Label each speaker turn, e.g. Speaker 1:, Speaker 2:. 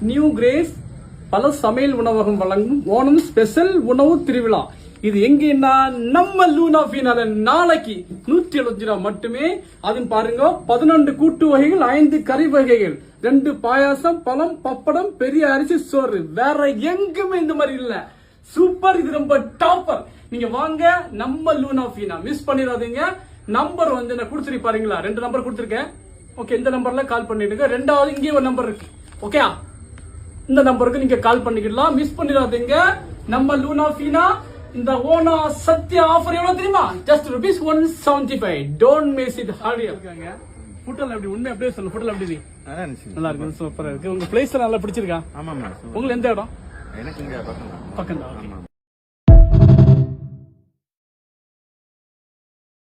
Speaker 1: New grace பல சமையல் உணவகம் வழங்கும் ஓணம் ஸ்பெஷல் உணவு திருவிழா. இது எங்கன்னா நம்ம லூனா ஃபீனால நாளைக்கு 170 ரூபாய் மட்டுமே. அதுவும் பாருங்க, 11 கூட்டு வகைகள், 5 கறி வகைகள், 2 பாயாசம், பழம், பப்படம், பெரிய அரிசி சோறு. வேற எங்குமே இந்த மாதிரி இல்ல. சூப்பர், இது ரொம்ப டாப்பர். நீங்க வாங்க, நம்ம லூனா ஃபீனா மிஸ் பண்ணிடாதீங்க. நம்பர் வந்து நான் கொடுத்துருக்கேன் பாருங்களா, 2 நம்பர் கொடுத்துருக்கேன். ஓகே, இந்த நம்பர்ல கால் பண்ணிடுங்க. ரெண்டாவது இங்கே ஒரு நம்பர் இருக்கு. ஓகே, இந்த நம்பருக்கு நீங்க கால் பண்ணிக்கலாம். மிஸ் பண்ணிடாதீங்க. நம்ம லூனா ஃபீனா இந்த ஓனா சத்யா ஆஃபர் எவ்வளவு தெரியுமா? ஜஸ்ட் ₹175. Don't miss it. ஹாலியா இருக்காங்க. ஃபுட்டல் எப்படி உண்மை அப்படியே சொல்லு. ஃபுட்டல் எப்படி நல்லா இருக்கு, சூப்பரா இருக்கு. உங்க பிளேஸ் நல்லா பிடிச்சிருக்கா?
Speaker 2: ஆமாமா.
Speaker 1: உங்களுக்கு எந்த இடம்?
Speaker 2: எனக்கு இங்க பக்கம் தான்.
Speaker 1: பக்கம் தான்.